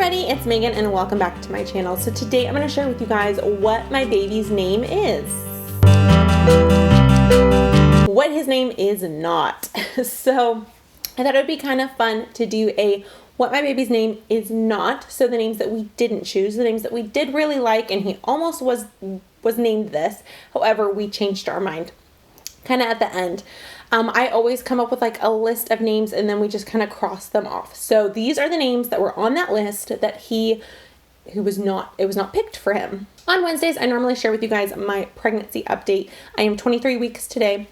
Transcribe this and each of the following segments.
everybody, it's Megan and welcome back to my channel. So today I'm going to share with you guys what my baby's name is. What his name is not. So I thought it would be kind of fun to do a what my baby's name is not. So the names that we didn't choose, the names that we did really like, and he almost was named this. However, we changed our mind kind of at the end. I always come up with like a list of names and then we just kind of cross them off. So these are the names that were on that list that it was not picked for him. On Wednesdays, I normally share with you guys my pregnancy update. I am 23 weeks today.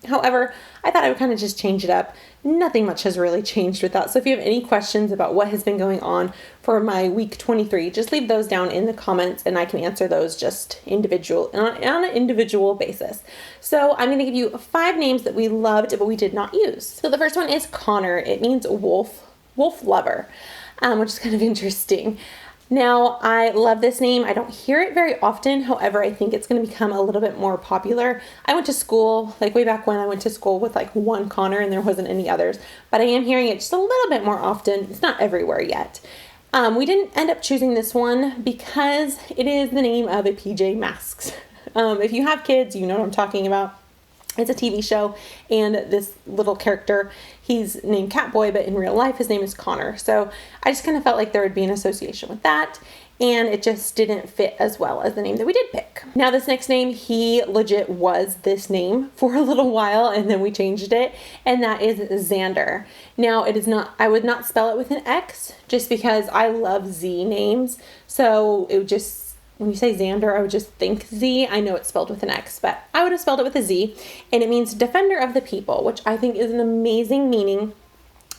However, I thought I would kind of just change it up. Nothing much has really changed with that. So if you have any questions about what has been going on for my week 23, just leave those down in the comments and I can answer those just on an individual basis. So I'm going to give you 5 names that we loved but we did not use. So the first one is Connor. It means wolf lover, which is kind of interesting. Now, I love this name. I don't hear it very often. However, I think it's going to become a little bit more popular. I went to school, like way back when I went to school with like one Connor and there wasn't any others, but I am hearing it just a little bit more often. It's not everywhere yet. We didn't end up choosing this one because it is the name of a PJ Masks. If you have kids, you know what I'm talking about. It's a TV show, and this little character, he's named Catboy, but in real life, his name is Connor. So I just kind of felt like there would be an association with that, and it just didn't fit as well as the name that we did pick. Now, this next name, he legit was this name for a little while, and then we changed it, and that is Xander. Now, it is not, I would not spell it with an X, just because I love Z names, so it would just, when you say Xander, I would just think Z. I know it's spelled with an X, but I would have spelled it with a Z. And it means defender of the people, which I think is an amazing meaning.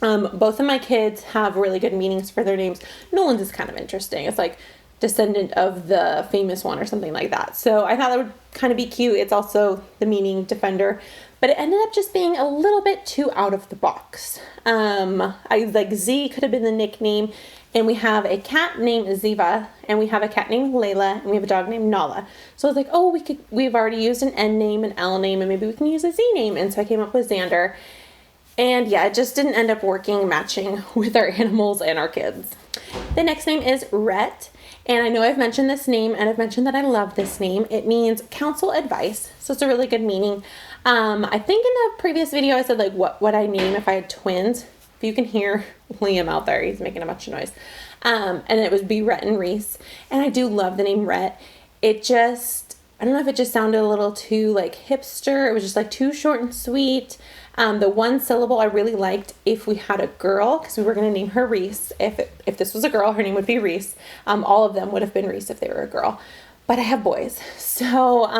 Both of my kids have really good meanings for their names. Nolan's is kind of interesting. It's like descendant of the famous one or something like that. So I thought that would kind of be cute. It's also the meaning defender, but it ended up just being a little bit too out of the box. I was like, Z could have been the nickname. And we have a cat named Ziva, and we have a cat named Layla, and we have a dog named Nala. So I was like, oh, we've already used an N name, an L name, and maybe we can use a Z name. And so I came up with Xander. And yeah, it just didn't end up matching with our animals and our kids. The next name is Rhett. And I know I've mentioned this name, and I've mentioned that I love this name. It means counsel advice. So it's a really good meaning. I think in the previous video, I said like, what would I name if I had twins? You can hear Liam out there. He's making a bunch of noise. And it would be Rhett and Reese. And I do love the name Rhett. It just, I don't know if it just sounded a little too like hipster. It was just like too short and sweet. The one syllable I really liked if we had a girl, because we were going to name her Reese. If this was a girl, her name would be Reese. All of them would have been Reese if they were a girl. But I have boys. So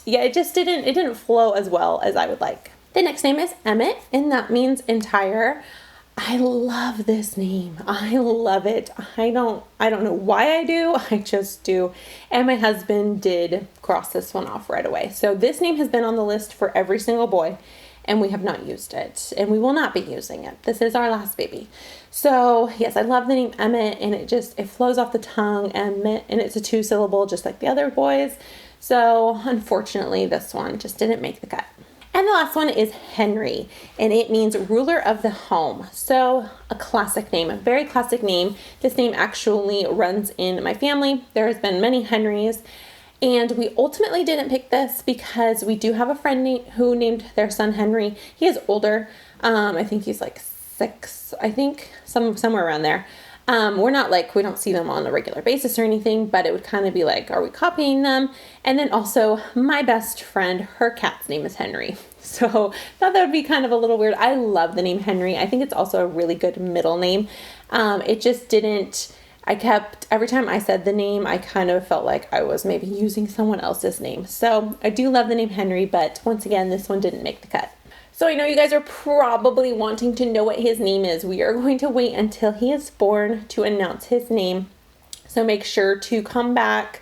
yeah, it didn't flow as well as I would like. The next name is Emmett, and that means entire. I love this name. I love it. I don't know why I do. I just do. And my husband did cross this one off right away. So this name has been on the list for every single boy, and we have not used it, and we will not be using it. This is our last baby. So yes, I love the name Emmett, and it flows off the tongue, Emmett, and it's a 2-syllable just like the other boys. So unfortunately, this one just didn't make the cut. And the last one is Henry, and it means ruler of the home. So a classic name, a very classic name. This name actually runs in my family. There has been many Henrys, and we ultimately didn't pick this because we do have a friend who named their son Henry. He is older. I think he's like 6, I think, somewhere around there. We don't see them on a regular basis or anything, but it would kind of be like, are we copying them? And then also my best friend, her cat's name is Henry. So thought that would be kind of a little weird. I love the name Henry. I think it's also a really good middle name. It just didn't, every time I said the name, I kind of felt like I was maybe using someone else's name. So I do love the name Henry, but once again, this one didn't make the cut. So I know you guys are probably wanting to know what his name is. We are going to wait until he is born to announce his name. So make sure to come back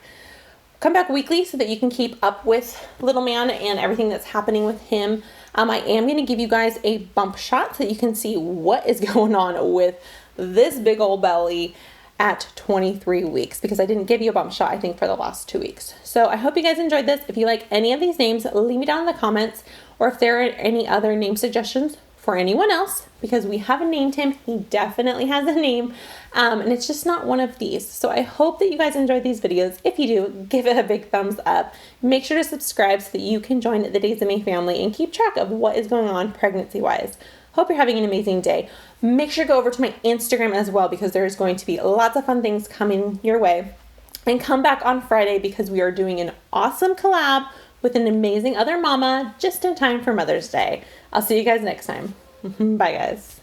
weekly so that you can keep up with little man and everything that's happening with him. I am going to give you guys a bump shot so that you can see what is going on with this big old belly at 23 weeks, because I didn't give you a bump shot, I think, for the last 2 weeks. So I hope you guys enjoyed this. If you like any of these names, leave me down in the comments, or if there are any other name suggestions for anyone else because we haven't named him. He definitely has a name, and it's just not one of these. So I hope that you guys enjoyed these videos. If you do, give it a big thumbs up. Make sure to subscribe so that you can join the Days of May family and keep track of what is going on pregnancy-wise. Hope you're having an amazing day. Make sure to go over to my Instagram as well because there is going to be lots of fun things coming your way. And come back on Friday because we are doing an awesome collab with an amazing other mama just in time for Mother's Day. I'll see you guys next time. Bye, guys.